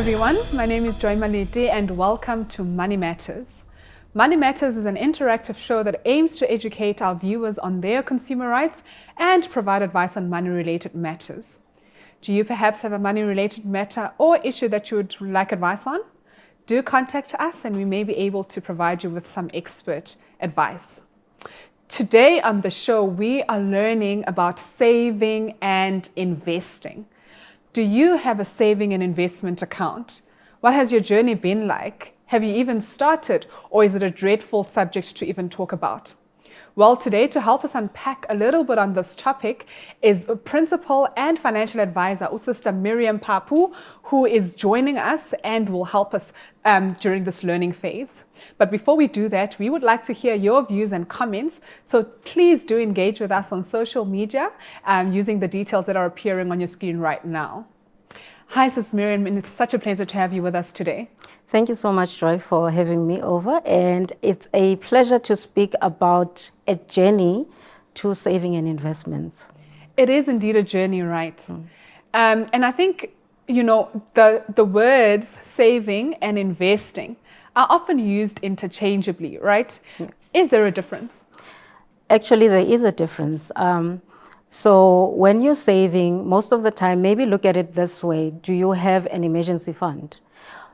everyone, my name is Malete and welcome to Money Matters. Money Matters is an interactive show that aims to educate our viewers on their consumer rights and provide advice on money-related matters. Do you perhaps have a money-related matter or issue that you would like advice on? Do contact us and we may be able to provide you with some expert advice. Today on the show, we are learning about saving and investing. Do you have a saving and investment account? What has your journey been like? Have you even started, or is it a dreadful subject to even talk about? Well, today to help us unpack a little bit on this topic is a principal and financial advisor, Sister Miriam Papu, who is joining us and will help us during this learning phase. But before we do that, we would like to hear your views and comments. So please do engage with us on social media using the details that are appearing on your screen right now. Hi, Sis Miriam, and it's such a pleasure to have you with us today. Thank you so much, Joy, for having me over. And it's a pleasure to speak about a journey to saving and investments. It is indeed a journey, right? And I think, you know, the words saving and investing are often used interchangeably, right? Yeah. Is there a difference? Actually, there is a difference. So when you're saving, most of the time, maybe look at it this way. Do you have an emergency fund?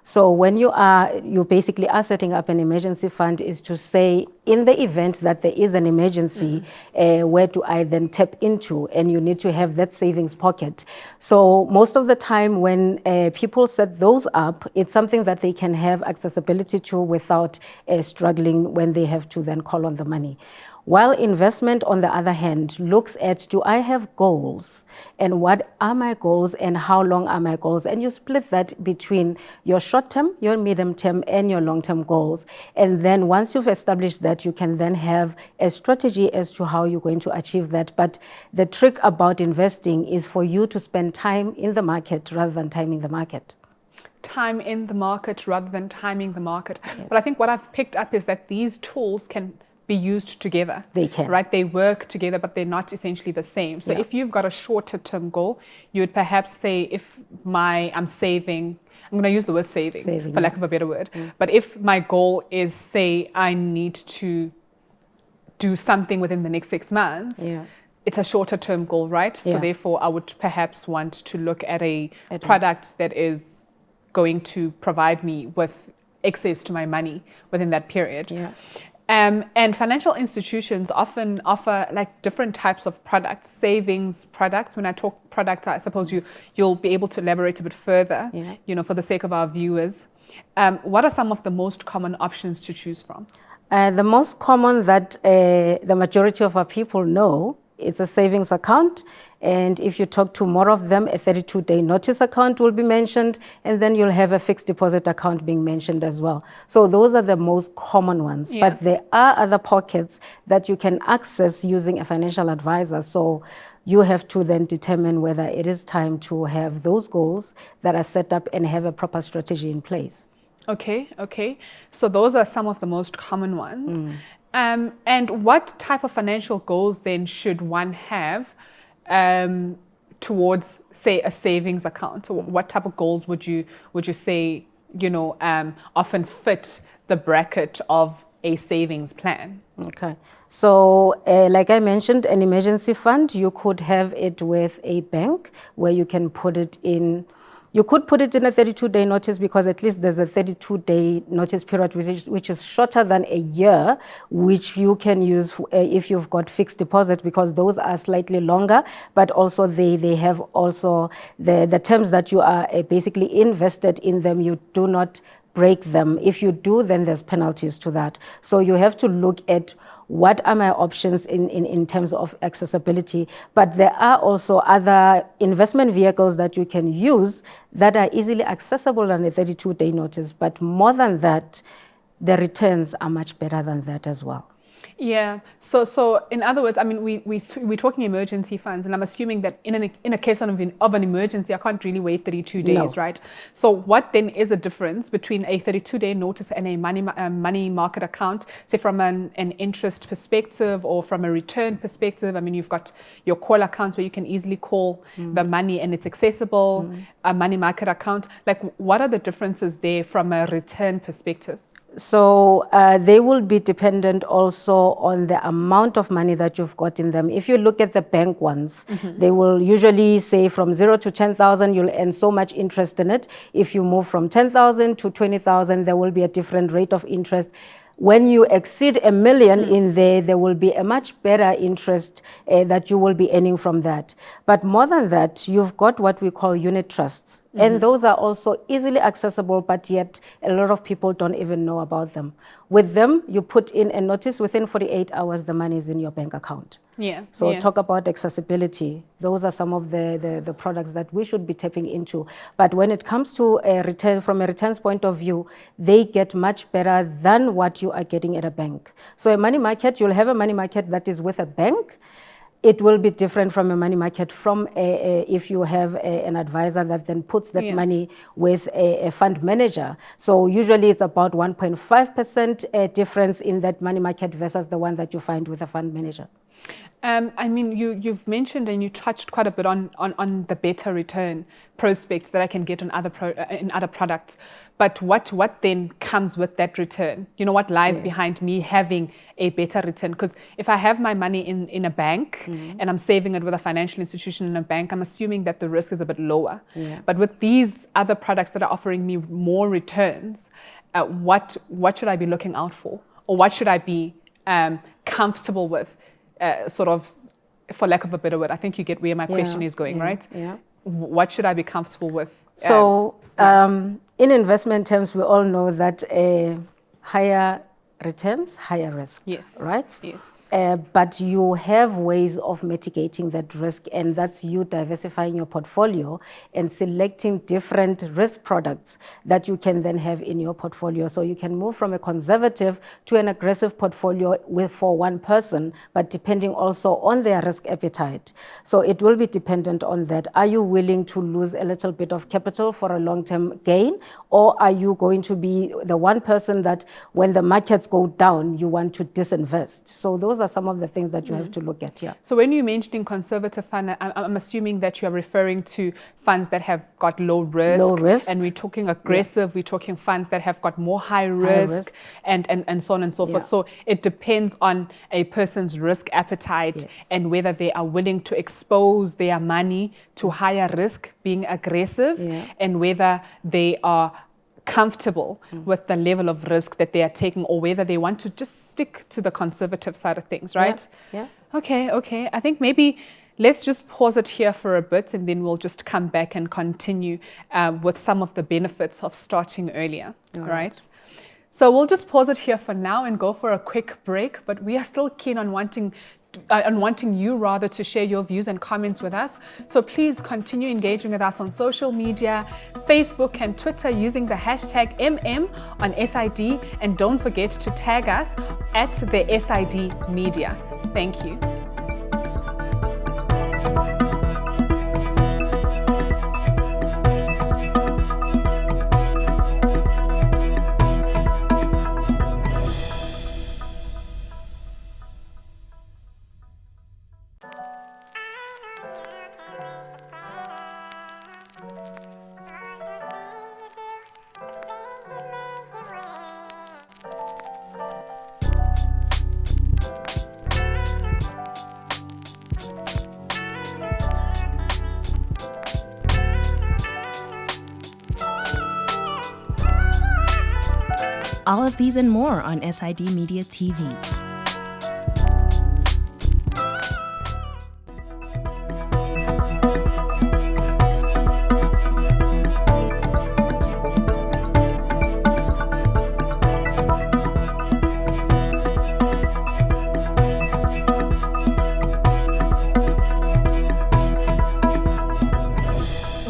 So when you basically are setting up an emergency fund is to say, in the event that there is an emergency, where do I then tap into? And you need to have that savings pocket. So most of the time when people set those up, it's something that they can have accessibility to without struggling when they have to then call on the money. While investment, on the other hand, looks at, do I have goals? And what are my goals and how long are my goals? And you split that between your short-term, your medium-term, and your long-term goals. And then once you've established that, you can then have a strategy as to how you're going to achieve that. But the trick about investing is for you to spend time in the market rather than timing the market. Time in the market rather than timing the market. Yes. But I think what I've picked up is that these tools can be used together. They can. Right? They work together, but they're not essentially the same. So if you've got a shorter term goal, you would perhaps say, if I'm saving, I'm going to use the word saving for lack of a better word. But if my goal is, say, I need to do something within the next 6 months, it's a shorter term goal, right? So therefore, I would perhaps want to look at a product that is going to provide me with access to my money within that period. And financial institutions often offer like different types of products, savings products. When I talk products, I suppose you'll be able to elaborate a bit further, you know, for the sake of our viewers. What are some of the most common options to choose from? The most common that the majority of our people know, it's a savings account. And if you talk to more of them, a 32-day notice account will be mentioned, and then you'll have a fixed deposit account being mentioned as well. So those are the most common ones. But there are other pockets that you can access using a financial advisor. So you have to then determine whether it is time to have those goals that are set up and have a proper strategy in place. Okay. So those are some of the most common ones. And what type of financial goals then should one have towards, say, a savings account? So what type of goals would you say, you know, often fit the bracket of a savings plan? Okay. So like I mentioned, an emergency fund, you could have it with a bank where you can put it in. You could put it in a 32-day notice because at least there's a 32-day notice period, which is shorter than a year, which you can use if you've got fixed deposit, because those are slightly longer, but also they have also the terms that you are basically invested in them. You do not break them. If you do, then there's penalties to that. So you have to look at what are my options in terms of accessibility. But there are also other investment vehicles that you can use that are easily accessible on a 32-day notice. But more than that, the returns are much better than that as well. Yeah. So in other words, I mean, we're talking emergency funds, and I'm assuming that in a case of an emergency, I can't really wait 32 days, No. right? So what then is the difference between a 32-day notice and a money market account, say from an interest perspective or from a return perspective? I mean, you've got your call accounts where you can easily call the money and it's accessible, a money market account. Like, what are the differences there from a return perspective? So they will be dependent also on the amount of money that you've got in them. If you look at the bank ones, they will usually say from 0 to 10,000, you'll earn so much interest in it. If you move from 10,000 to 20,000, there will be a different rate of interest. When you exceed $1 million in there will be a much better interest that you will be earning from that. But more than that, you've got what we call unit trusts. And those are also easily accessible, but yet a lot of people don't even know about them. With them, you put in a notice, within 48 hours, the money is in your bank account. Yeah. So talk about accessibility. Those are some of the products that we should be tapping into. But when it comes to a return, from a returns point of view, they get much better than what you are getting at a bank. So a money market, you'll have a money market that is with a bank. It will be different from a money market from if you have an advisor that then puts that money with a fund manager. So usually it's about 1.5% difference in that money market versus the one that you find with a fund manager. I mean, you've mentioned and you touched quite a bit on the better return prospects that I can get on in other products. But what then comes with that return? You know, what lies behind me having a better return? Because if I have my money in a bank and I'm saving it with a financial institution in a bank, I'm assuming that the risk is a bit lower. Yeah. But with these other products that are offering me more returns, what should I be looking out for? Or what should I be comfortable with? Sort of, for lack of a better word, I think you get where my question is going, right? Yeah. What should I be comfortable with? So, in investment terms, we all know that higher returns, higher risk. Yes. Right? Yes. But you have ways of mitigating that risk, and that's you diversifying your portfolio and selecting different risk products that you can then have in your portfolio. So you can move from a conservative to an aggressive portfolio for one person, but depending also on their risk appetite. So it will be dependent on that. Are you willing to lose a little bit of capital for a long-term gain, or are you going to be the one person that when the markets go down, you want to disinvest? So those are some of the things that you have to look at. Yeah. So when you're mentioning conservative fund, I'm assuming that you're referring to funds that have got low risk. Low risk. And we're talking aggressive, we're talking funds that have got more high risk. And so on and so forth. So it depends on a person's risk appetite and whether they are willing to expose their money to higher risk, being aggressive, and whether they are comfortable with the level of risk that they are taking, or whether they want to just stick to the conservative side of things, right? Yeah. Okay. I think maybe let's just pause it here for a bit, and then we'll just come back and continue with some of the benefits of starting earlier, all right? So we'll just pause it here for now and go for a quick break, but we are still keen on wanting you rather to share your views and comments with us. So please continue engaging with us on social media, Facebook and Twitter using the hashtag MM on SID, and don't forget to tag us at the SID Media. Thank you. All of these and more on SID Media TV.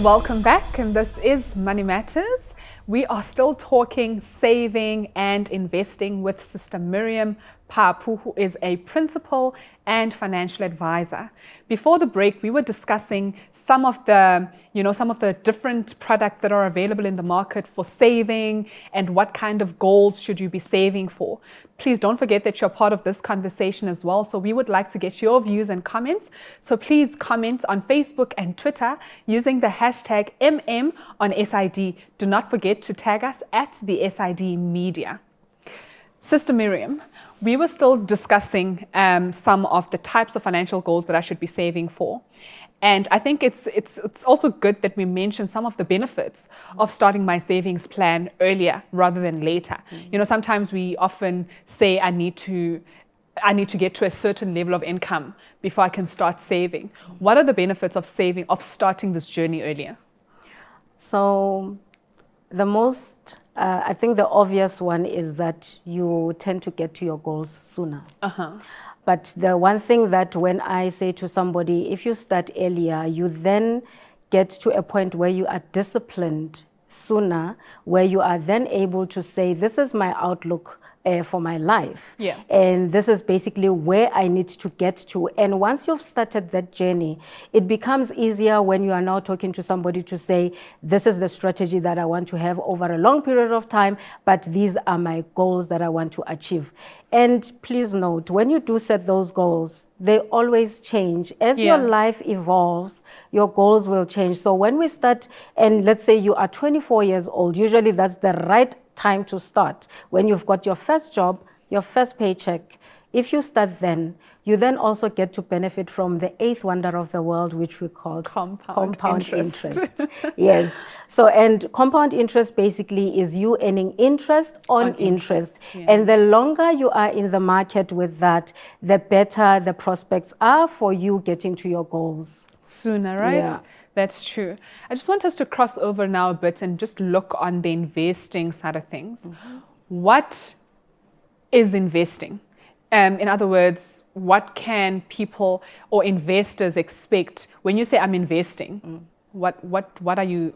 Welcome back, and this is Money Matters. We are still talking saving and investing with Sister Miriam, Papu, who is a principal and financial advisor. Before the break, we were discussing some of the different products that are available in the market for saving and what kind of goals should you be saving for. Please don't forget that you're part of this conversation as well. So we would like to get your views and comments. So please comment on Facebook and Twitter using the hashtag MM on SID. Do not forget to tag us at the SID Media. Sister Miriam, we were still discussing some of the types of financial goals that I should be saving for. And I think it's also good that we mention some of the benefits of starting my savings plan earlier rather than later. You know, sometimes we often say I need to get to a certain level of income before I can start saving. What are the benefits of starting this journey earlier? So I think the obvious one is that you tend to get to your goals sooner. But the one thing that when I say to somebody, if you start earlier, you then get to a point where you are disciplined sooner, where you are then able to say, this is my outlook for my life. Yeah. And this is basically where I need to get to. And once you've started that journey, it becomes easier when you are now talking to somebody to say, this is the strategy that I want to have over a long period of time, but these are my goals that I want to achieve. And please note, when you do set those goals, they always change. As your life evolves, your goals will change. So when we start, and let's say you are 24 years old, usually that's the right time to start. When you've got your first job, your first paycheck, if you start then, you then also get to benefit from the eighth wonder of the world, which we call compound interest. Yes. So, and compound interest basically is you earning interest on interest. Yeah. And the longer you are in the market with that, the better the prospects are for you getting to your goals. Sooner, right? Yeah. That's true. I just want us to cross over now a bit and just look on the investing side of things. What is investing? In other words, what can people or investors expect when you say I'm investing? What are you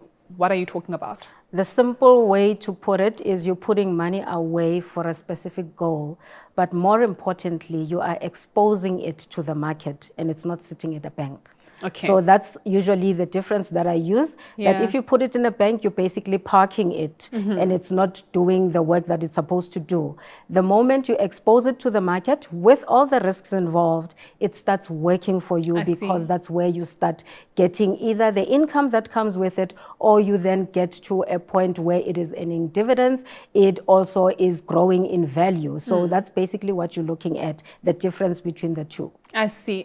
talking about? The simple way to put it is you're putting money away for a specific goal, but more importantly, you are exposing it to the market and it's not sitting at a bank. Okay. So that's usually the difference that I use. Yeah. That if you put it in a bank, you're basically parking it and it's not doing the work that it's supposed to do. The moment you expose it to the market with all the risks involved, it starts working for you because that's where you start getting either the income that comes with it, or you then get to a point where it is earning dividends. It also is growing in value. So that's basically what you're looking at, the difference between the two. I see.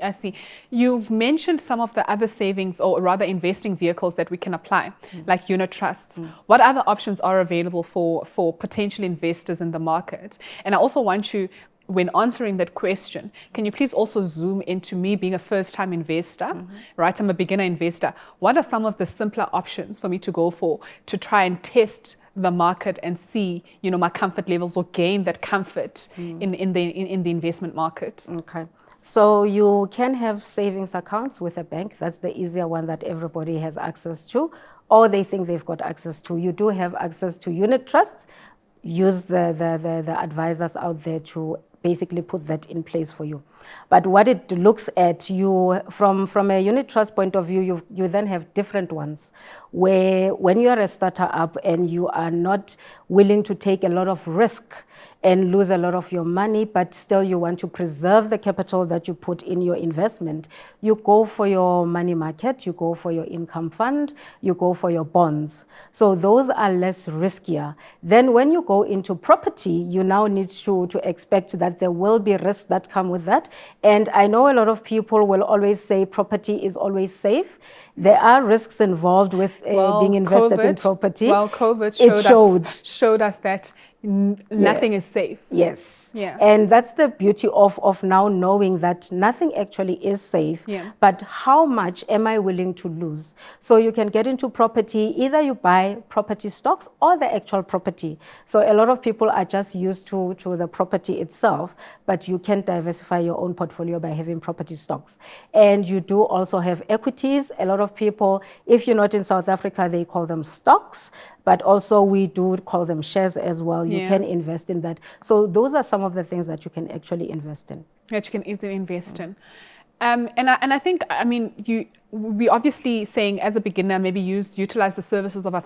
You've mentioned some of the other savings, or rather investing vehicles that we can apply, like unit trusts. What other options are available for potential investors in the market? And I also want you, when answering that question, can you please also zoom into me being a first-time investor, right? I'm a beginner investor. What are some of the simpler options for me to go for to try and test the market and see, my comfort levels, or gain that comfort in the investment market? Okay. So you can have savings accounts with a bank. That's the easier one that everybody has access to, or they think they've got access to. You do have access to unit trusts. Use the advisors out there to basically put that in place for you. But what it looks at, you from a unit trust point of view, you then have different ones, where when you are a startup and you are not willing to take a lot of risk and lose a lot of your money, but still you want to preserve the capital that you put in your investment, you go for your money market, you go for your income fund, you go for your bonds. So those are less riskier. Then when you go into property, you now need to expect that there will be risks that come with that. And I know a lot of people will always say property is always safe. There are risks involved with being invested in property. Well, COVID showed us that nothing is safe. Yes. Yeah. And that's the beauty of now knowing that nothing actually is safe, but how much am I willing to lose? So you can get into property, either you buy property stocks or the actual property. So a lot of people are just used to the property itself, but you can diversify your own portfolio by having property stocks. And you do also have equities. A lot of of people, if you're not in South Africa, they call them stocks, but also we do call them shares as well. You can invest in that. So those are some of the things that you can actually invest in. That you can easily invest in. And I think, I mean, we obviously saying as a beginner, maybe utilize the services of a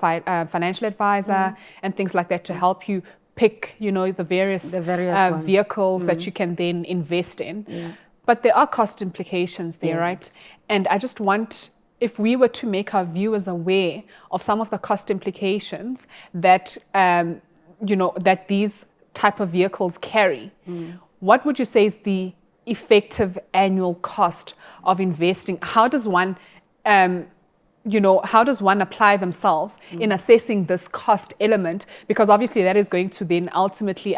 financial advisor and things like that to help you pick, you know, the various vehicles that you can then invest in. But there are cost implications there, right? And I just want, if we were to make our viewers aware of some of the cost implications that, you know, that these type of vehicles carry, what would you say is the effective annual cost of investing? How does one, you know, how does one apply themselves in assessing this cost element? Because obviously that is going to then ultimately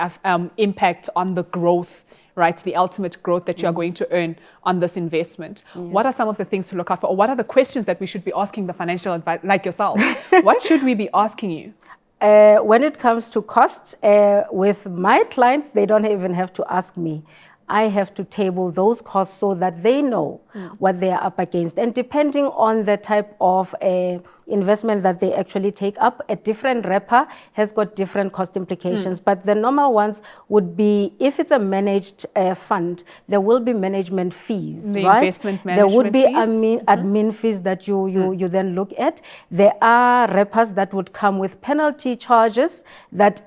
impact on the growth, right? The ultimate growth that you are going to earn on this investment. What are some of the things to look out for? Or what are the questions that we should be asking the financial advisor, like yourself? What should we be asking you? When it comes to costs, with my clients, they don't even have to ask me. I have to table those costs so that they know what they are up against. And depending on the type of investment that they actually take up, a different wrapper has got different cost implications. But the normal ones would be, if it's a managed fund, there will be management fees, right? Investment management there would be fees. admin fees that you then look at. There are wrappers that would come with penalty charges that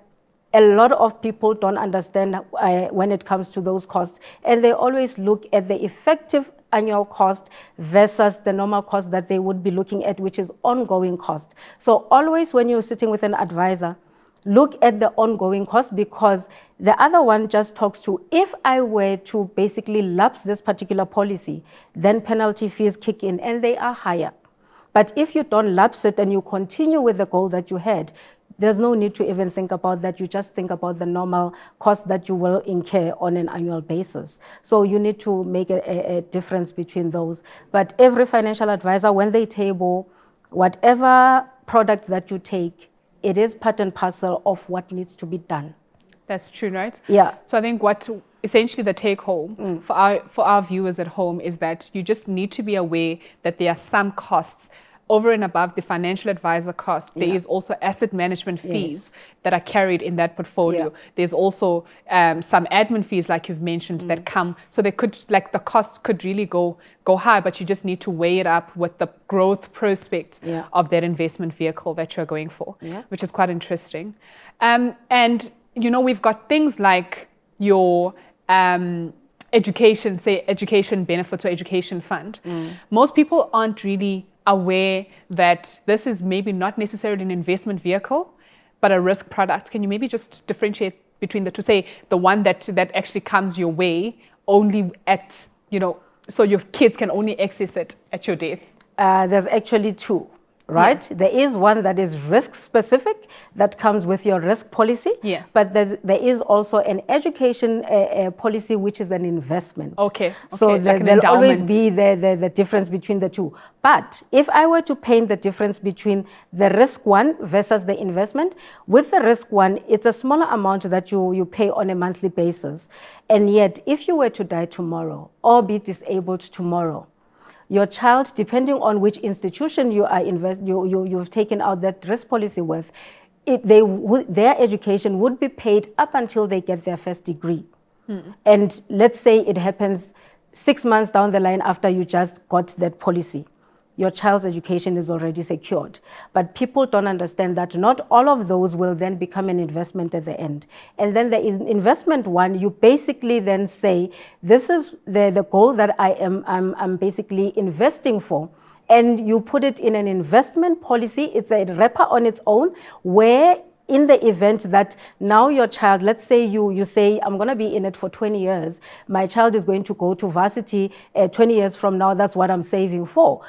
a lot of people don't understand when it comes to those costs. And they always look at the effective annual cost versus the normal cost that they would be looking at, which is ongoing cost. So always when you're sitting with an advisor, look at the ongoing cost, because the other one just talks to, if I were to basically lapse this particular policy, then penalty fees kick in and they are higher. But if you don't lapse it and you continue with the goal that you had, there's no need to even think about that. You just think about the normal cost that you will incur on an annual basis. So you need to make a difference between those. But every financial advisor, when they table whatever product that you take, it is part and parcel of what needs to be done. That's true, right? Yeah. So I think what essentially the take home for our viewers at home is that you just need to be aware that there are some costs over and above the financial advisor cost. There is also asset management fees that are carried in that portfolio. There's also some admin fees, like you've mentioned, that come. So they could, like, the costs could really go high, but you just need to weigh it up with the growth prospect of that investment vehicle that you're going for, which is quite interesting. And, you know, we've got things like your education, say education benefits or education fund. Most people aren't really aware that this is maybe not necessarily an investment vehicle, but a risk product. Can you maybe just differentiate between the two? Say the one that actually comes your way only at, you know, so your kids can only access it at your death. There's actually two. Right? There is one that is risk specific that comes with your risk policy. But there is also an education policy, which is an investment. So like there'll always be the difference between the two. But if I were to paint the difference between the risk one versus the investment, with the risk one, it's a smaller amount that you pay on a monthly basis. And yet, if you were to die tomorrow or be disabled tomorrow, your child, depending on which institution you are you've taken out that risk policy with, their education would be paid up until they get their first degree. And let's say it happens 6 months down the line after you just got that policy. Your child's education is already secured. But people don't understand that not all of those will then become an investment at the end. And then there is investment one. You basically then say, this is the goal that I'm basically investing for. And you put it in an investment policy. It's a wrapper on its own, where in the event that now your child, let's say you say, I'm going to be in it for 20 years. My child is going to go to varsity 20 years from now. That's what I'm saving for.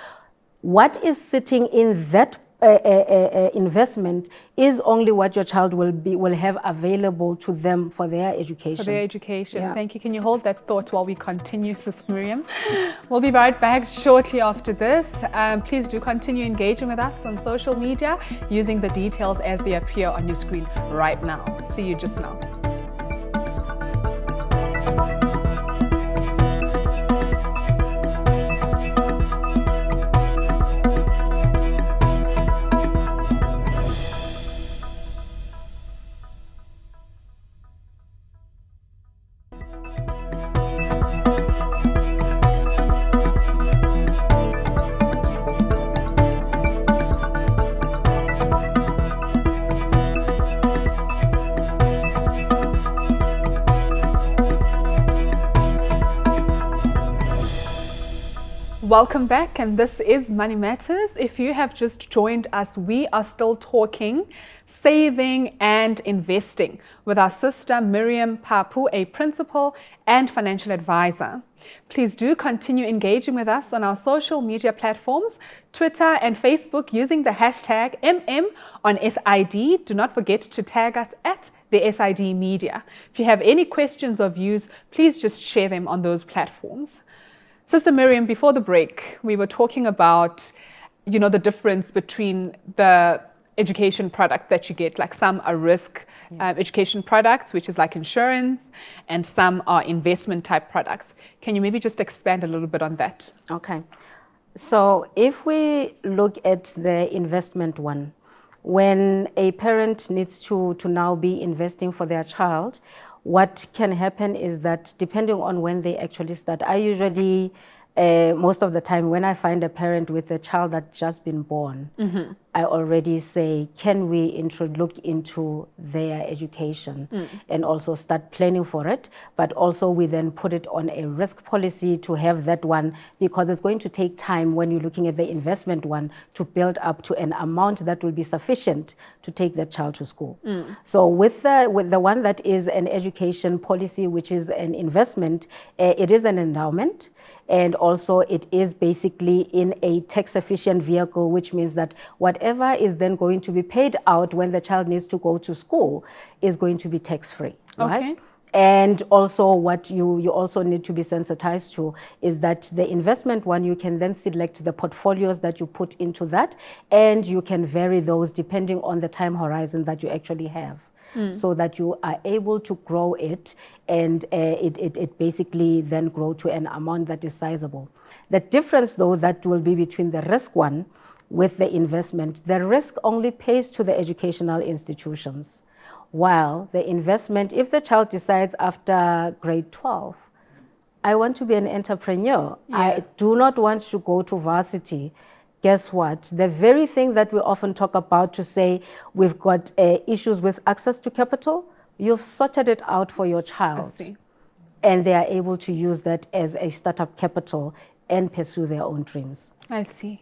What is sitting in that investment is only what your child will have available to them for their education. For their education. Thank you. Can you hold that thought while we continue, Sis Miriam? We'll be right back shortly after this. Please do continue engaging with us on social media using the details as they appear on your screen right now. See you just now. Welcome back, and this is Money Matters. If you have just joined us, we are still talking saving and investing with our sister Miriam Papu, a principal and financial advisor. Please do continue engaging with us on our social media platforms, Twitter and Facebook, using the hashtag MM on SID. Do not forget to tag us at the SID Media. If you have any questions or views, please just share them on those platforms. Sister Miriam, before the break, we were talking about, the difference between the education products that you get. Like some are risk education products, which is like insurance, and some are investment type products. Can you maybe just expand a little bit on that? Okay. So if we look at the investment one, when a parent needs to now be investing for their child, what can happen is that depending on when they actually start, I usually, most of the time when I find a parent with a child that's just been born, I already say, can we look into their education and also start planning for it? But also we then put it on a risk policy to have that one, because it's going to take time when you're looking at the investment one to build up to an amount that will be sufficient to take the child to school. So with the one that is an education policy, which is an investment, it is an endowment. And also it is basically in a tax efficient vehicle, which means that whatever is then going to be paid out when the child needs to go to school is going to be tax free, right? And also what you also need to be sensitized to is that the investment one, you can then select the portfolios that you put into that, and you can vary those depending on the time horizon that you actually have. So that you are able to grow it, and it basically then grow to an amount that is sizable. The difference though that will be between the risk one with the investment, the risk only pays to the educational institutions, while the investment, if the child decides after grade 12, I want to be an entrepreneur, I do not want to go to varsity, guess what? The very thing that we often talk about to say we've got issues with access to capital, you've sorted it out for your child. And they are able to use that as a startup capital and pursue their own dreams. I see.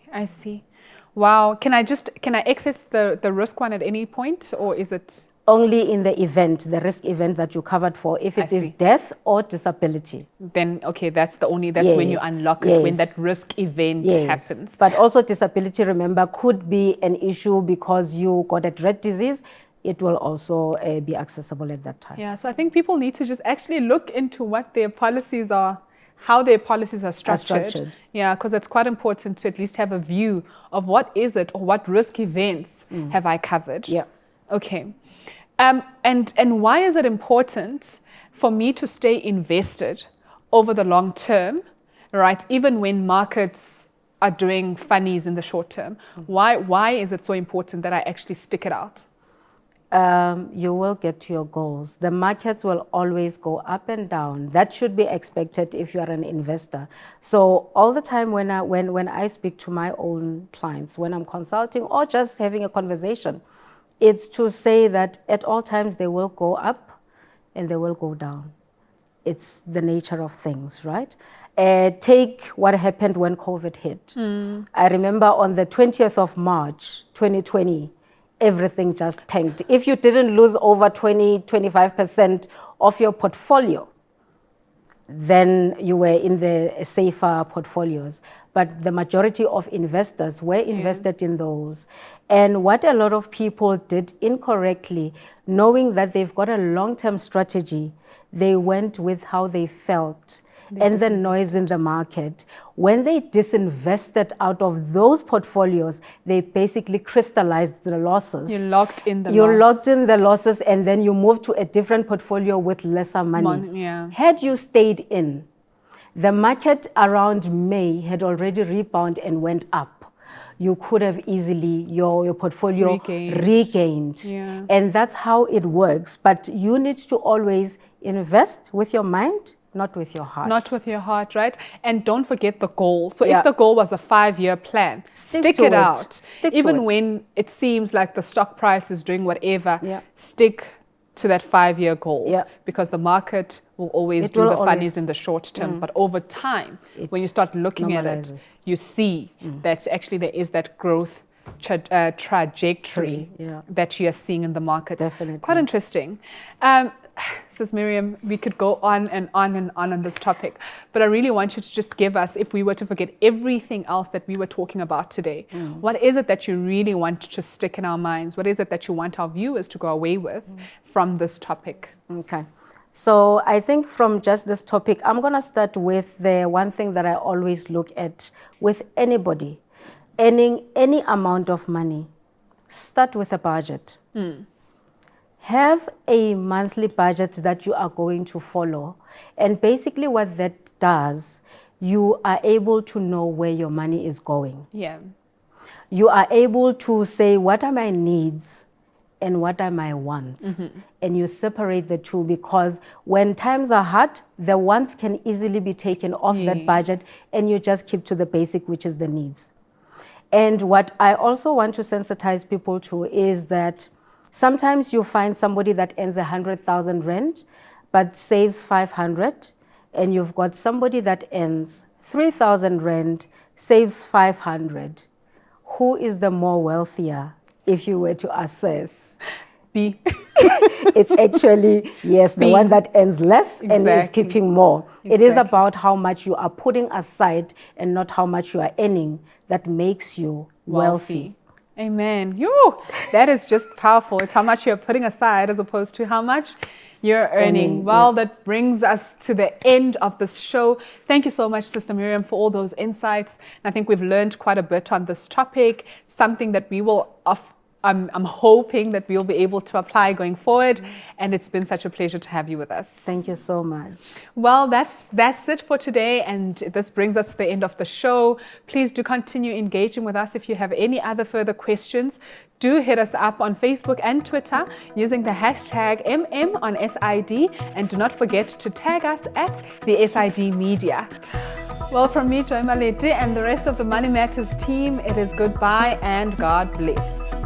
Wow. Can I access the risk one at any point, or is it? Only in the event, the risk event that you covered for, if it is death or disability. Then, okay, that's when you unlock it, when that risk event happens. But also disability, remember, could be an issue because you got a dread disease. It will also be accessible at that time. Yeah, so I think people need to just actually look into what their policies are, how their policies are structured. Yeah, because it's quite important to at least have a view of what is it, or what risk events have I covered. Yeah. Okay. And why is it important for me to stay invested over the long term, right? Even when markets are doing funnies in the short term, why is it so important that I actually stick it out? You will get to your goals. The markets will always go up and down. That should be expected if you are an investor. So all the time when I speak to my own clients, when I'm consulting or just having a conversation, it's to say that at all times they will go up and they will go down. It's the nature of things, right? Take what happened when COVID hit. I remember on the 20th of March, 2020, everything just tanked. If you didn't lose over 20-25% of your portfolio, then you were in the safer portfolios. But the majority of investors were invested in those. And what a lot of people did incorrectly, knowing that they've got a long-term strategy, they went with how they felt and the noise in the market. When they disinvested out of those portfolios, they basically crystallized the losses. You locked in the losses, and then you moved to a different portfolio with lesser money. Had you stayed in, the market around May had already rebounded and went up. You could have easily, your portfolio regained. And that's how it works. But you need to always invest with your mind, not with your heart. Not with your heart, right? And don't forget the goal. So if the goal was a 5-year plan, stick it out. Even when it seems like the stock price is doing whatever, stick to that 5-year goal. Yeah. Because the market will always It do will the always- funnies in the short term. But over time, when you start looking at it, normalizes. you see that actually there is that growth trajectory Yeah. that you are seeing in the market. Definitely. Quite interesting. Sis Miriam, we could go on and on and on this topic, but I really want you to just give us, if we were to forget everything else that we were talking about today, what is it that you really want to stick in our minds? What is it that you want our viewers to go away with from this topic? Okay. So I think from just this topic, I'm going to start with the one thing that I always look at with anybody earning any amount of money. Start with a budget. Have a monthly budget that you are going to follow. And basically what that does, you are able to know where your money is going. Yeah. You are able to say, what are my needs and what are my wants? And you separate the two, because when times are hard, the wants can easily be taken off that budget, and you just keep to the basic, which is the needs. And what I also want to sensitize people to is that sometimes you find somebody that earns 100,000 rand but saves 500, and you've got somebody that earns 3,000 rand, saves 500. Who is the more wealthier if you were to assess? B. It's actually, yes, the one that earns less and is Exactly. keeping more. It is Exactly. about how much you are putting aside and not how much you are earning that makes you wealthy. Amen. That is just powerful. It's how much you're putting aside as opposed to how much you're earning. Well, that brings us to the end of this show. Thank you so much, Sister Miriam, for all those insights. And I think we've learned quite a bit on this topic, something that we will I'm hoping that we'll be able to apply going forward. And it's been such a pleasure to have you with us. Thank you so much. Well, that's it for today, and this brings us to the end of the show. Please do continue engaging with us. If you have any other further questions, do hit us up on Facebook and Twitter using the hashtag MM on SID, and do not forget to tag us at the SID Media. Well, from me, Joy Malete, and the rest of the Money Matters team, it is goodbye and God bless.